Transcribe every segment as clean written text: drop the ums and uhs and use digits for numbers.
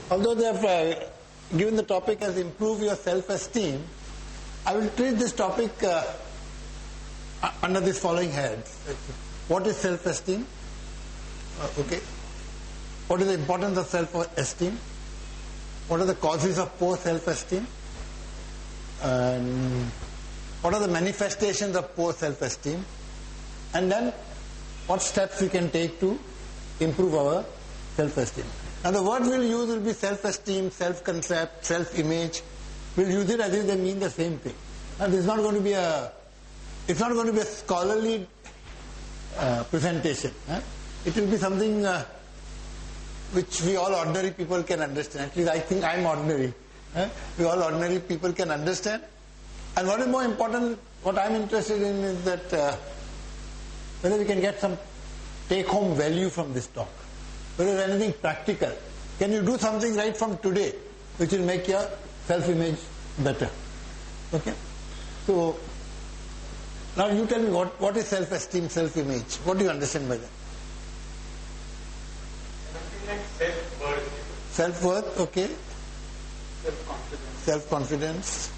Although they have given the topic as improve your self-esteem, I will treat this topic under this following heads. What is self-esteem? Okay. What is the importance of self-esteem? What are the causes of poor self-esteem? And what are the manifestations of poor self-esteem? And then what steps we can take to improve our self-esteem. Now the words we'll use will be self-esteem, self-concept, self-image. We'll use it as if they mean the same thing. Now this is not going to be it's not going to be a scholarly presentation. It will be something which we all ordinary people can understand. At least I think I'm ordinary. We all ordinary people can understand. And what is more important, what I'm interested in is that whether we can get some take-home value from this talk. Whether there's anything practical. Can you do something right from today which will make your self-image better? Okay? So, now you tell me what is self-esteem, self-image? What do you understand by that? Something like self-worth. Self-worth, okay. Self-confidence. Self-confidence.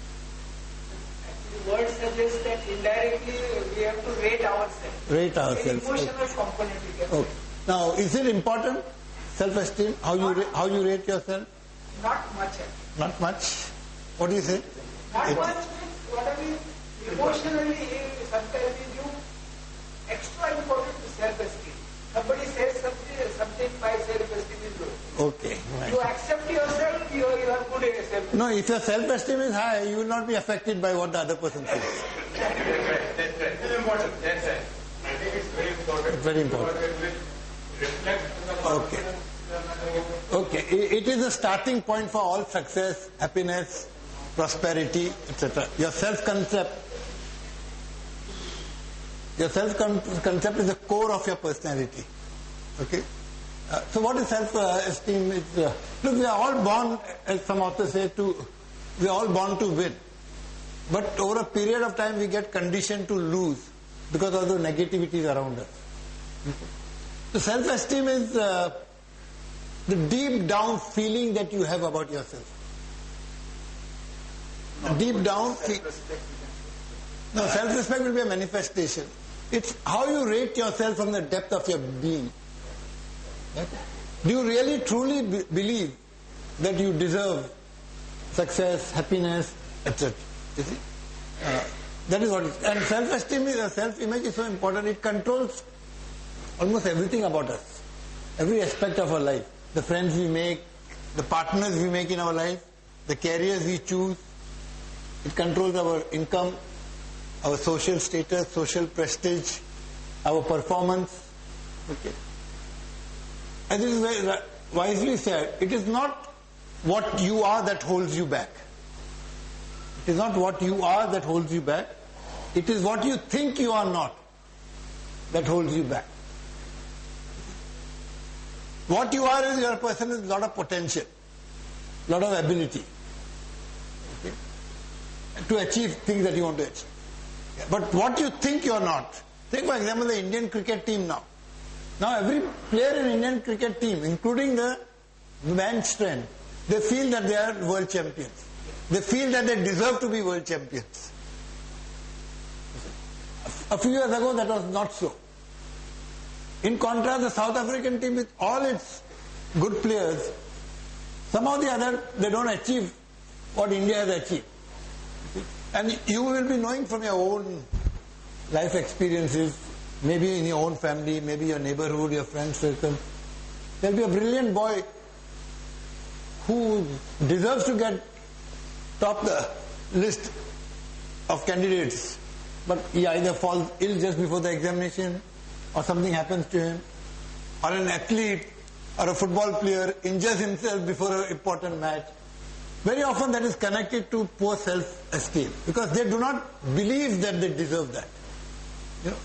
Actually, word suggests that indirectly we have to rate ourselves. Rate ourselves. An emotional component we can Okay. Now, is it important, self-esteem, how you rate yourself? Not much actually. Not much. What do you say? Not much means what I mean, emotionally sometimes we give extra importance to self-esteem. Somebody says something my self-esteem is low. Okay. Right. You accept yourself, you are good at yourself. No, if your self-esteem is high, you will not be affected by what the other person says. That's right. It's important. That's right. I think it's very important. Very important. Reflect Okay. Okay. It is a starting point for all success, happiness, prosperity, etc. Your self-concept is the core of your personality. Okay? So what is self-esteem? Look, we are all born, as some authors say, we are all born to win. But over a period of time we get conditioned to lose because of the negativities around us. So self-esteem is the deep down feeling that you have about yourself. Deep down, no, self-respect will be a manifestation. It's how you rate yourself from the depth of your being. Right? Do you really truly believe that you deserve success, happiness, etc.? You see? That is what it is. And self-esteem, self-image is so important. It controls almost everything about us. Every aspect of our life. The friends we make, the partners we make in our life, the careers we choose. It controls our income, our social status, social prestige, our performance. Okay. And this is very wisely said. It is not what you are that holds you back. It is not what you are that holds you back. It is what you think you are not that holds you back. What you are is your person with a lot of potential, a lot of ability. Okay? To achieve things that you want to achieve. But what you think you are not. Take for example the Indian cricket team now. Now every player in Indian cricket team, including the bench strength, they feel that they are world champions. They feel that they deserve to be world champions. A few years ago that was not so. In contrast, the South African team with all its good players, somehow or the other they don't achieve what India has achieved. And you will be knowing from your own life experiences, maybe in your own family, maybe your neighborhood, your friend circle. There will be a brilliant boy who deserves to get top the list of candidates, but he either falls ill just before the examination, or something happens to him, or an athlete or a football player injures himself before an important match. Very often that is connected to poor self-esteem, because they do not believe that they deserve that. You know,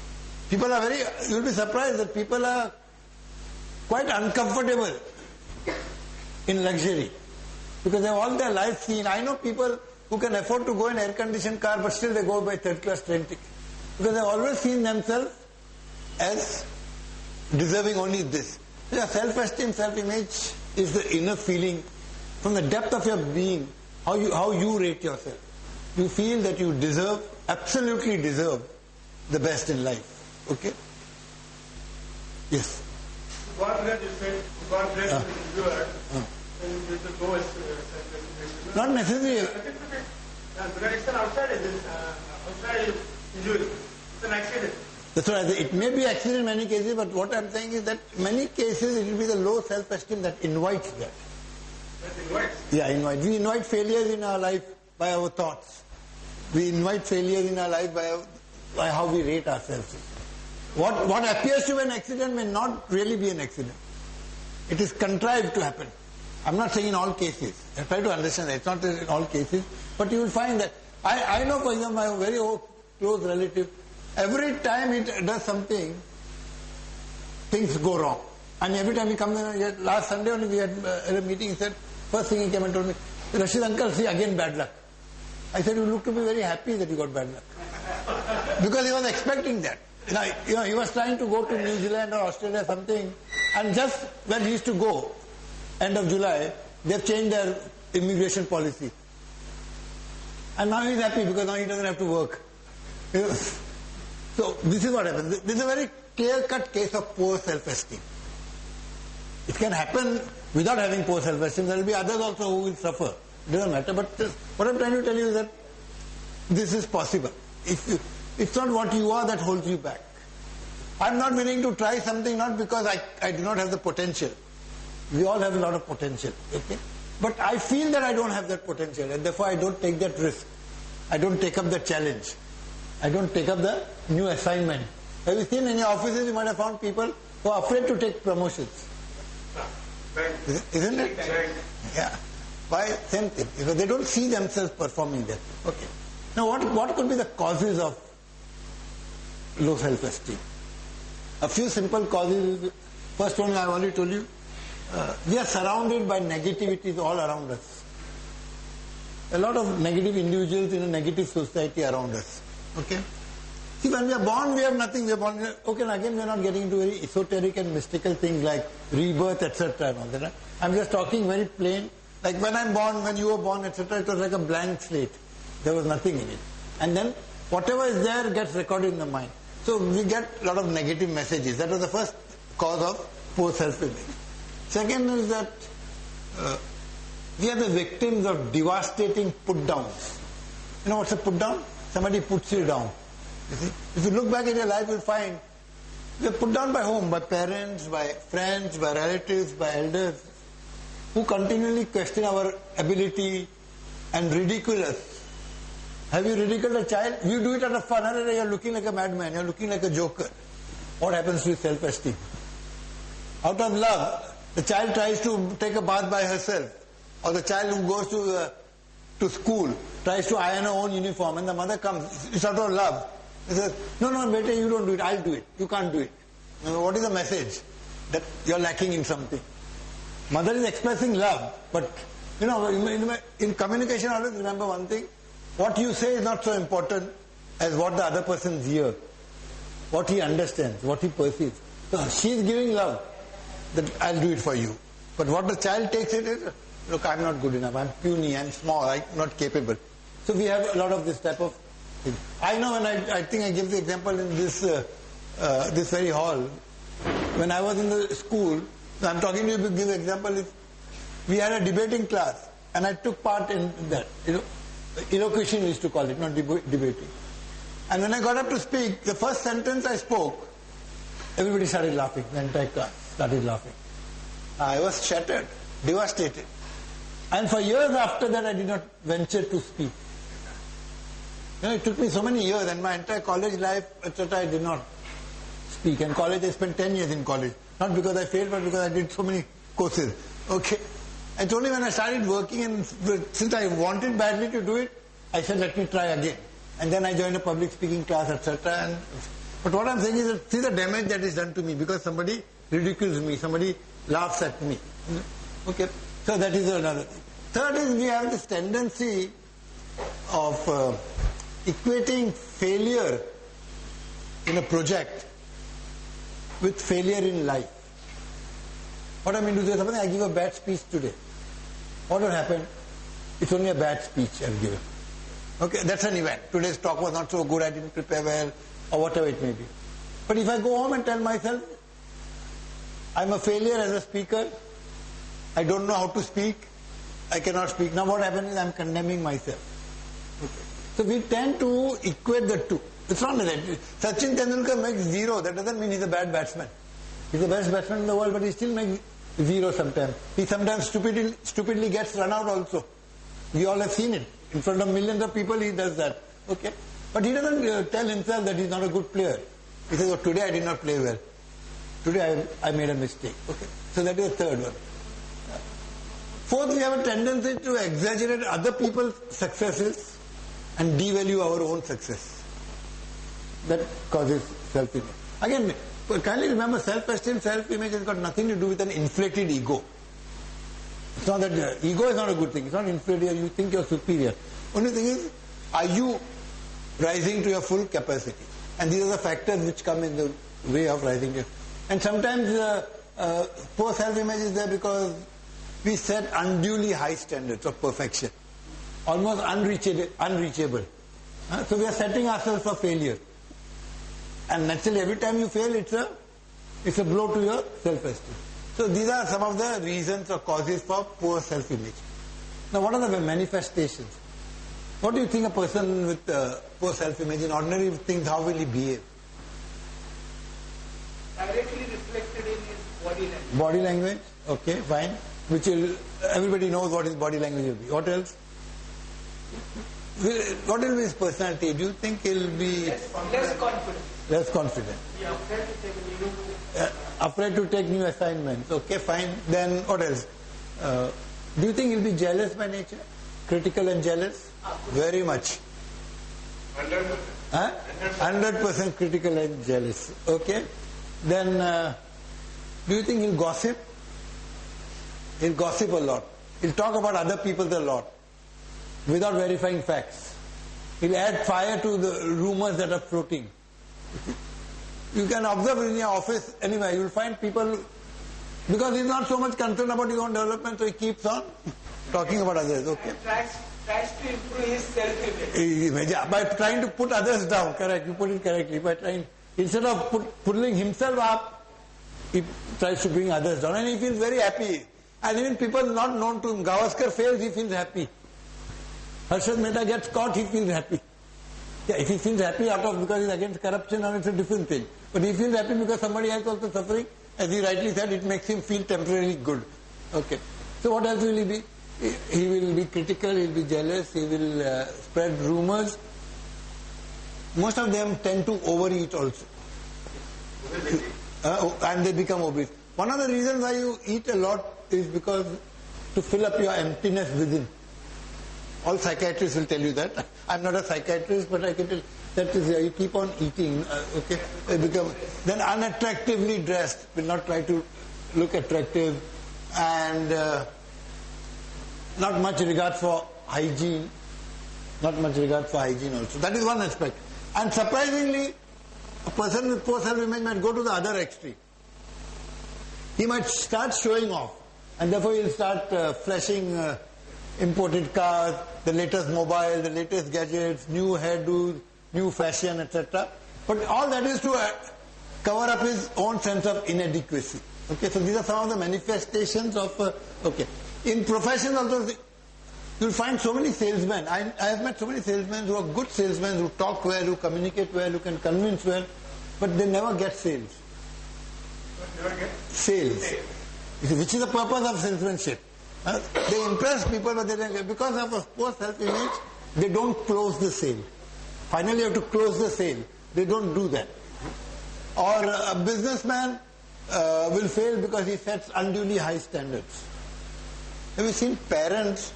people are you'll be surprised that people are quite uncomfortable in luxury, because they have all their life seen. I know people who can afford to go in air-conditioned car, but still they go by third-class train ticket, because they have always seen themselves as deserving only this. Yeah, self-esteem, self-image is the inner feeling from the depth of your being, how you rate yourself. You feel that you deserve, absolutely deserve, the best in life. Okay? Yes. God bless you, said, God bless you, and with the lowest self-estimation. Not necessarily. Because it's an outside injury. It's an accident. That's what I say. It may be accident in many cases, but what I'm saying is that in many cases it will be the low self-esteem that invites that. That invites. Yeah, invite. We invite failures in our life by our thoughts. We invite failures in our life by how we rate ourselves. What appears to be an accident may not really be an accident. It is contrived to happen. I'm not saying in all cases. I try to understand that. It's not in all cases. But you will find that. I know, for example, my very close relative, every time he does something, things go wrong. And every time he comes in, last Sunday only we had a meeting, he said, first thing he came and told me, Rashid uncle, see again bad luck. I said, you look to be very happy that you got bad luck. Because he was expecting that. He was trying to go to New Zealand or Australia or something, and just when he used to go, end of July, they've changed their immigration policy. And now he's happy because now he doesn't have to work. So this is what happens. This is a very clear-cut case of poor self-esteem. It can happen without having poor self-esteem. There will be others also who will suffer. It doesn't matter. But what I'm trying to tell you is that this is possible. It's not what you are that holds you back. I'm not willing to try something not because I do not have the potential. We all have a lot of potential. Okay? But I feel that I don't have that potential, and therefore I don't take that risk. I don't take up the challenge. I don't take up the new assignment. Have you seen in your offices, you might have found people who are afraid to take promotions. Isn't it? Yeah. Why? Same thing. Because they don't see themselves performing that. Okay. Now what could be the causes of low self-esteem? A few simple causes. First one I already told you. We are surrounded by negativities all around us. A lot of negative individuals in a negative society around us. Okay? See, when we are born, we have nothing. We are born. Okay, and again, we are not getting into very esoteric and mystical things like rebirth, etc. and all that. I'm just talking very plain. Like when I'm born, when you were born, etc., it was like a blank slate. There was nothing in it. And then whatever is there gets recorded in the mind. So we get a lot of negative messages. That was the first cause of poor self-image. Second is that we are the victims of devastating put-downs. You know what's a put-down? Somebody puts you down. You see? If you look back at your life, you'll find you're put down by whom? By parents, by friends, by relatives, by elders, who continually question our ability and ridicule us. Have you ridiculed a child? You do it out of fun. You're looking like a madman. You're looking like a joker. What happens to his self-esteem? Out of love, the child tries to take a bath by herself. Or the child who goes to school tries to iron her own uniform, and the mother comes. It's out of love. He says, no, beta, you don't do it. I'll do it. You can't do it. What is the message? That you're lacking in something. Mother is expressing love, but in communication, always remember one thing. What you say is not so important as what the other person hears, what he understands, what he perceives. So she is giving love, that I'll do it for you. But what the child takes it is, look, I'm not good enough, I'm puny, I'm small, I'm not capable. So we have a lot of this type of thing. I know, and I think I gave the example in this very hall. When I was in the school, I'm talking to you to give an example, we had a debating class, and I took part in that. Elocution we used to call it, not debating. And when I got up to speak, the first sentence I spoke, everybody started laughing. The entire class started laughing. I was shattered, devastated. And for years after that, I did not venture to speak. It took me so many years, and my entire college life, etc., I did not speak. And college, I spent 10 years in college. Not because I failed, but because I did so many courses. Okay. It's only when I started working, and since I wanted badly to do it, I said, let me try again. And then I joined a public speaking class, etc. But what I'm saying is that see the damage that is done to me because somebody ridicules me, somebody laughs at me. Okay, so that is another thing. Third is we have this tendency of equating failure in a project with failure in life. What I mean to say, suppose I give a bad speech today. what will happen? It's only a bad speech I've given. Okay, that's an event. Today's talk was not so good, I didn't prepare well, or whatever it may be. But if I go home and tell myself, I'm a failure as a speaker, I don't know how to speak, I cannot speak. Now what happens is I'm condemning myself. Okay. So we tend to equate the two. It's not that. Sachin Tendulkar makes 0, that doesn't mean he's a bad batsman. He's the best batsman in the world, but he still makes 0 sometimes. He sometimes stupidly gets run out also. We all have seen it. In front of millions of people he does that. Okay? But he doesn't tell himself that he's not a good player. He says, oh, today I did not play well. Today I made a mistake. Okay? So that is the third one. Fourth, we have a tendency to exaggerate other people's successes and devalue our own success. That causes self-image. Again, kindly remember, self-esteem, self-image has got nothing to do with an inflated ego. It's not that ego is not a good thing. It's not inferior. You think you're superior. Only thing is, are you rising to your full capacity? And these are the factors which come in the way of rising to. And sometimes poor self-image is there because we set unduly high standards of perfection, almost unreachable. So we are setting ourselves for failure. And naturally, every time you fail, it's a blow to your self-esteem. So these are some of the reasons or causes for poor self-image. Now, what are the manifestations? What do you think a person with poor self-image in ordinary things, how will he behave? Directly reflected in his body language. Body language, okay, fine. Which will, everybody knows what his body language will be. What else? What will be his personality? Do you think he'll be Less confident. less confident? Yeah, afraid to take new. Afraid to take new assignments. Okay, fine. Then what else? Do you think he'll be jealous by nature? Critical and jealous? Very much. 100%. 100% critical and jealous. Okay. Then do you think he'll gossip? He'll gossip a lot. He'll talk about other people a lot without verifying facts. He'll add fire to the rumors that are floating. You can observe in your office anyway, you'll find people, because he's not so much concerned about his own development, so he keeps on talking about others. Okay. Tries to improve his self-image. By trying to put others down, correct, you put it correctly. By trying, instead of pulling himself up, he tries to bring others down, and he feels very happy. And even people not known to him, Gavaskar fails, he feels happy. Harshad Mehta gets caught, he feels happy. Yeah, if he feels happy because he's against corruption, then it's a different thing. But he feels happy because somebody else also suffering, as he rightly said, it makes him feel temporarily good. Okay. So what else will he be? He will be critical, he will be jealous, he will spread rumors. Most of them tend to overeat also. And they become obese. One of the reasons why you eat a lot is because to fill up your emptiness within. All psychiatrists will tell you that. I'm not a psychiatrist, but I can tell that is you keep on eating. Okay, then unattractively dressed, will not try to look attractive, and not much regard for hygiene. Not much regard for hygiene also. That is one aspect. And surprisingly, a person with poor self-image might go to the other extreme. He might start showing off, and therefore he'll start flashing imported cars, the latest mobile, the latest gadgets, new hairdos, new fashion, etc. But all that is to cover up his own sense of inadequacy. Okay, so these are some of the manifestations of. Okay, in profession also, you'll find so many salesmen. I have met so many salesmen who are good salesmen, who talk well, who communicate well, who can convince well, but they never get sales. Never get Sales. You see, which is the purpose of salesmanship. They impress people, but they don't, because of a poor self-image, they don't close the sale. Finally, you have to close the sale. They don't do that. Or a businessman will fail because he sets unduly high standards. Have you seen parents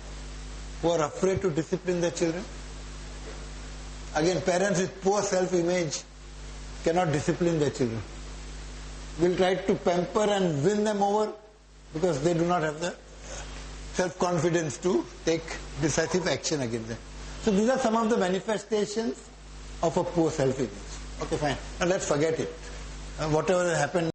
who are afraid to discipline their children? Again, parents with poor self-image cannot discipline their children. Will try to pamper and win them over because they do not have the self-confidence to take decisive action against them. So these are some of the manifestations of a poor self-image. Okay, fine. Now let's forget it. Whatever happened